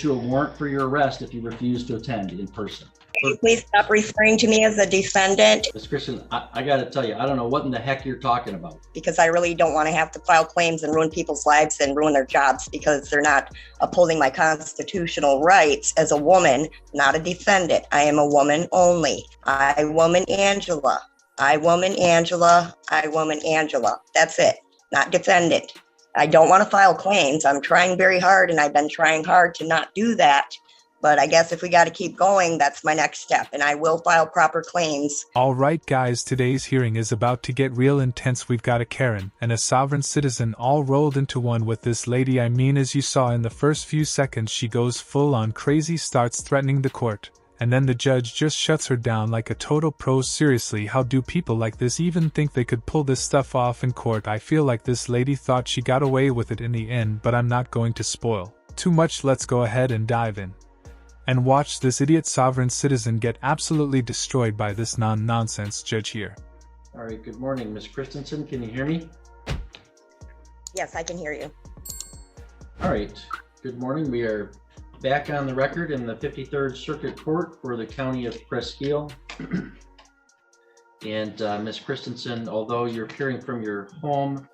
issue a warrant for your arrest if you refuse to attend in person. Can you please stop referring to me as a defendant? Ms. Christian, I got to tell you, I don't know what in the heck you're talking about. Because I really don't want to have to file claims and ruin people's lives and ruin their jobs because they're not upholding my constitutional rights as a woman, not a defendant. I am a woman only. I, woman Angela. I, woman Angela. I, woman Angela. That's it. Not defendant. I don't want to file claims. I'm trying very hard, and I've been trying hard to not do that. But I guess if we got to keep going, that's my next step, and I will file proper claims. All right, guys, today's hearing is about to get real intense. We've got a Karen and a sovereign citizen all rolled into one with this lady. I mean, as you saw in the first few seconds, she goes full on crazy, starts threatening the court, and then the judge just shuts her down like a total pro. Seriously, how do people like this even think they could pull this stuff off in court? I feel like this lady thought she got away with it in the end, but I'm not going to spoil too much. Let's go ahead and dive in and watch this idiot sovereign citizen get absolutely destroyed by this nonsense judge here. All right, good morning, Ms. Christensen. Can you hear me? Yes, I can hear you. All right, good morning. We are back on the record in the 53rd Circuit Court for the County of Presqu'île. And Ms. Christensen, although you're appearing from your home,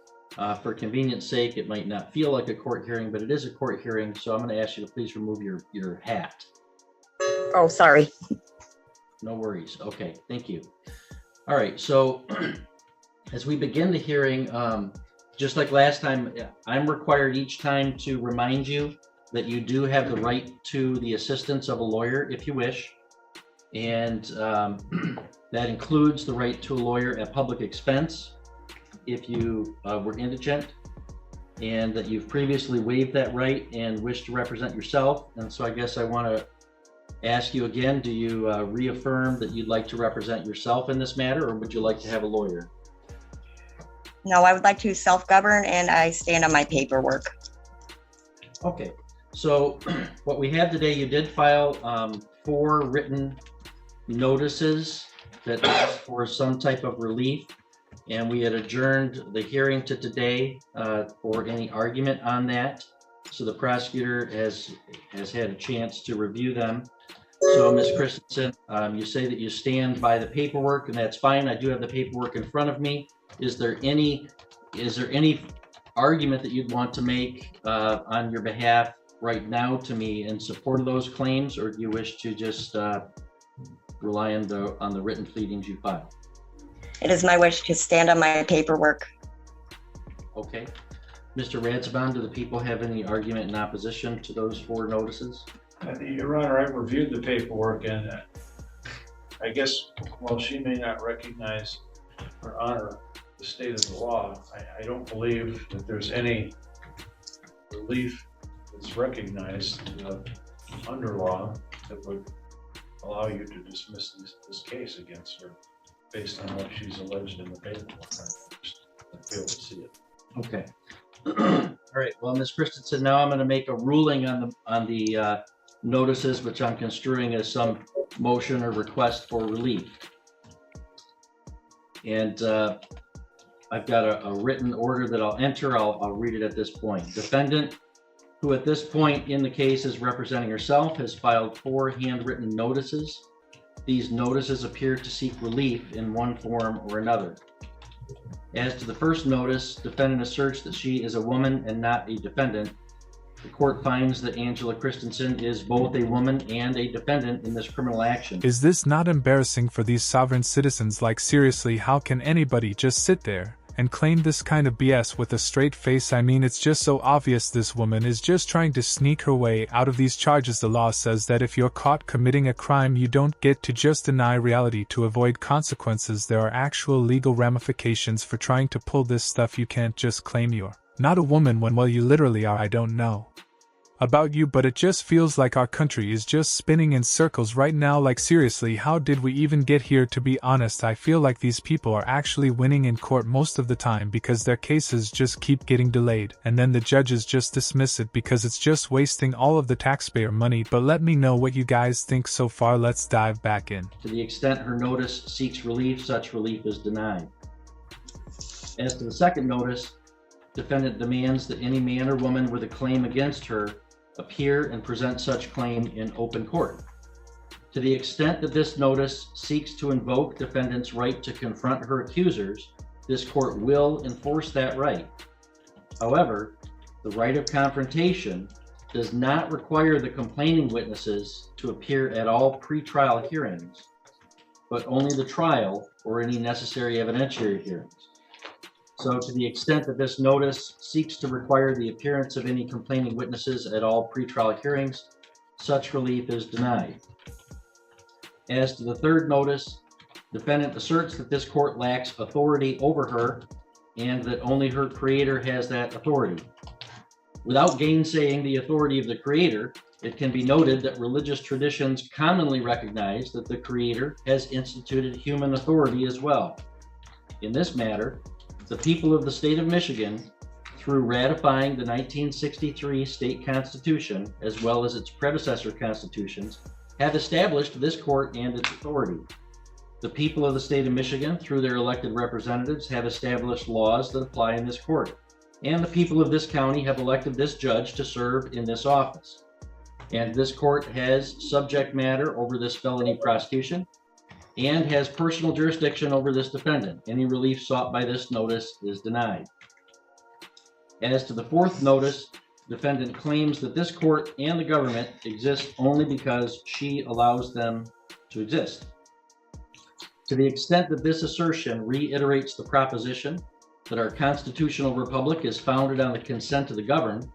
for convenience sake, it might not feel like a court hearing, but it is a court hearing, so I'm going to ask you to please remove your hat. Oh, sorry. No worries. Okay, thank you. All right, so as we begin the hearing, just like last time, I'm required each time to remind you that you do have the right to the assistance of a lawyer if you wish, and that includes the right to a lawyer at public expense if you were indigent, and that you've previously waived that right and wish to represent yourself. And so I guess I want to ask you again, do you reaffirm that you'd like to represent yourself in this matter, or would you like to have a lawyer? No, I would like to self-govern, and I stand on my paperwork. Okay, so what we have today, you did file 4 written notices that asked for some type of relief, and we had adjourned the hearing to today for any argument on that. So the prosecutor has had a chance to review them. So Ms. Christensen, you say that you stand by the paperwork, and that's fine. I do have the paperwork in front of me. Is there any argument that you'd want to make on your behalf right now to me in support of those claims, or do you wish to just rely on the written pleadings you filed? It is my wish to stand on my paperwork. Okay. Mr. Radsabon, do the people have any argument in opposition to those 4 notices? Your Honor, I've reviewed the paperwork, and I guess while she may not recognize or honor the state of the law, I don't believe that there's any relief that's recognized under law that would allow you to dismiss this case against her based on what she's alleged in the paperwork. I fail to see it. Okay. All right. Well, Ms. Christensen, now I'm going to make a ruling on the notices, which I'm construing as some motion or request for relief. And I've got a written order that I'll enter. I'll read it at this point. Defendant, who at this point in the case is representing herself, has filed 4 handwritten notices. These notices appear to seek relief in one form or another. As to the first notice, defendant asserts that she is a woman and not a defendant. The court finds that Angela Christensen is both a woman and a defendant in this criminal action. Is this not embarrassing for these sovereign citizens? Like, seriously, how can anybody just sit there and claim this kind of BS with a straight face? I mean, it's just so obvious this woman is just trying to sneak her way out of these charges. The law says that if you're caught committing a crime, you don't get to just deny reality to avoid consequences. There are actual legal ramifications for trying to pull this stuff. You can't just claim you're not a woman when, well, you literally are. I don't know about you, but it just feels like our country is just spinning in circles right now. Like, seriously, how did we even get here? To be honest, I feel like these people are actually winning in court most of the time because their cases just keep getting delayed, and then the judges just dismiss it because it's just wasting all of the taxpayer money. But let me know what you guys think so far. Let's dive back in. To the extent her notice seeks relief, such relief is denied. As to the second notice, defendant demands that any man or woman with a claim against her appear and present such claim in open court. To the extent that this notice seeks to invoke defendant's right to confront her accusers, this court will enforce that right. However, the right of confrontation does not require the complaining witnesses to appear at all pretrial hearings, but only the trial or any necessary evidentiary hearings. So to the extent that this notice seeks to require the appearance of any complaining witnesses at all pretrial hearings, such relief is denied. As to the third notice, defendant asserts that this court lacks authority over her and that only her creator has that authority. Without gainsaying the authority of the creator, it can be noted that religious traditions commonly recognize that the creator has instituted human authority as well. In this matter, the people of the state of Michigan, through ratifying the 1963 state constitution, as well as its predecessor constitutions, have established this court and its authority. The people of the state of Michigan, through their elected representatives, have established laws that apply in this court. And the people of this county have elected this judge to serve in this office. And this court has subject matter over this felony prosecution and has personal jurisdiction over this defendant. Any relief sought by this notice is denied. As to the fourth notice, defendant claims that this court and the government exist only because she allows them to exist. To the extent that this assertion reiterates the proposition that our constitutional republic is founded on the consent of the governed,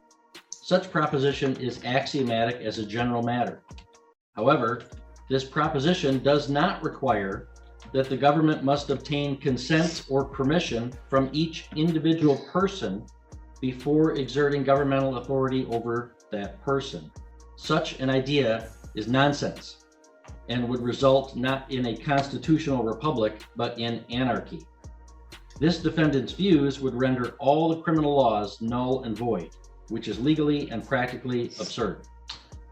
such proposition is axiomatic as a general matter. However, this proposition does not require that the government must obtain consent or permission from each individual person before exerting governmental authority over that person. Such an idea is nonsense and would result not in a constitutional republic, but in anarchy. This defendant's views would render all the criminal laws null and void, which is legally and practically absurd.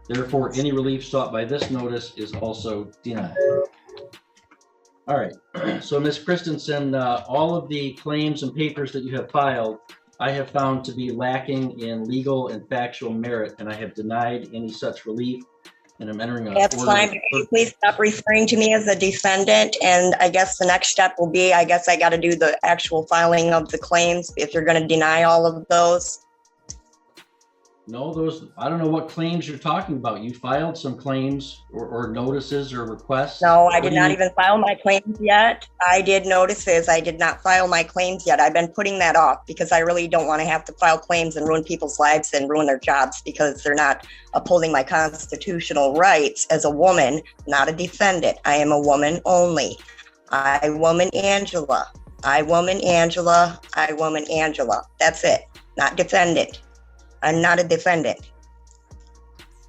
Therefore, any relief sought by this notice is also denied. All right, so Ms. Christensen, all of the claims and papers that you have filed, I have found to be lacking in legal and factual merit, and I have denied any such relief. And I'm entering a That's fine. Can you please stop referring to me as a defendant? And I guess the next step will be, I guess I got to do the actual filing of the claims if you're going to deny all of those. No, I don't know what claims you're talking about. You filed some claims or notices or requests. No, I did not even file my claims yet. I did notices. I did not file my claims yet. I've been putting that off because I really don't want to have to file claims and ruin people's lives and ruin their jobs because they're not upholding my constitutional rights as a woman, not a defendant. I am a woman only. I, woman Angela. I, woman Angela. I, woman Angela. That's it. Not defendant. I'm not a defendant.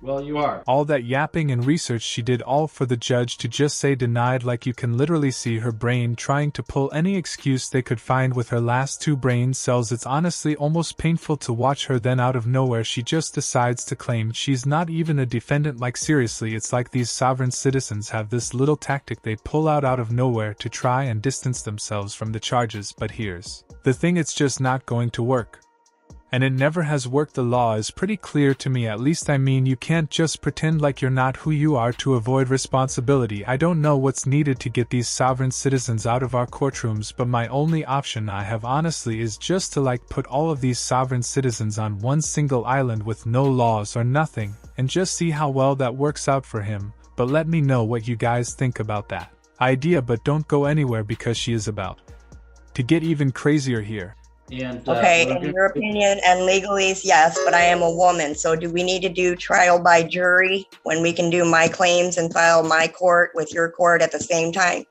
Well, you are. All that yapping and research she did all for the judge to just say denied, like you can literally see her brain trying to pull any excuse they could find with her last 2 brain cells. It's honestly almost painful to watch her. Then out of nowhere she just decides to claim she's not even a defendant. Like seriously, it's like these sovereign citizens have this little tactic they pull out of nowhere to try and distance themselves from the charges. But here's the thing, it's just not going to work. And it never has worked. The law is pretty clear to me, at least. I mean, you can't just pretend like you're not who you are to avoid responsibility. I don't know what's needed to get these sovereign citizens out of our courtrooms, but my only option I have honestly is just to put all of these sovereign citizens on one single island with no laws or nothing, and just see how well that works out for him. But let me know what you guys think about that idea, but don't go anywhere because she is about to get even crazier here. And, okay, in your opinion and legalese, yes, but I am a woman. So do we need to do trial by jury when we can do my claims and file my court with your court at the same time?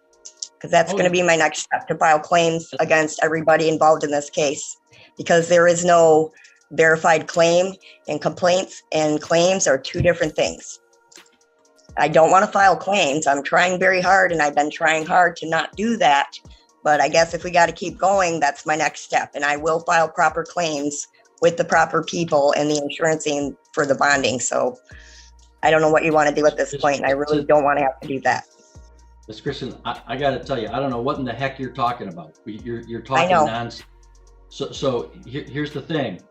Because that's going to be my next step, to file claims against everybody involved in this case. Because there is no verified claim, and complaints and claims are 2 different things. I don't want to file claims. I'm trying very hard, and I've been trying hard to not do that. But I guess if we got to keep going, that's my next step. And I will file proper claims with the proper people and the insurancing for the bonding. So I don't know what you want to do at this point, and I really don't want to have to do that. Ms. Christian, I got to tell you, I don't know what in the heck you're talking about. You're talking nonsense. So here's the thing.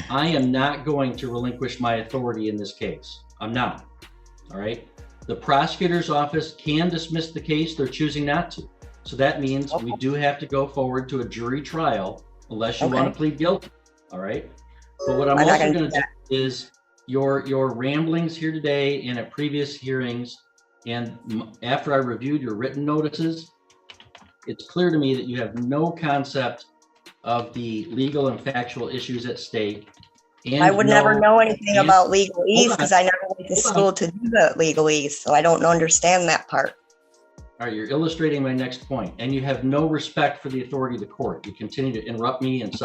I am not going to relinquish my authority in this case. I'm not. All right. The prosecutor's office can dismiss the case. They're choosing not to. So that means we do have to go forward to a jury trial unless you want to plead guilty. All right. But what I'm also going to do is your ramblings here today and at previous hearings, and after I reviewed your written notices, it's clear to me that you have no concept of the legal and factual issues at stake. And I would never know anything about legalese because I never went to school to do the legalese, so I don't understand that part. All right, you're illustrating my next point, and you have no respect for the authority of the court. You continue to interrupt me and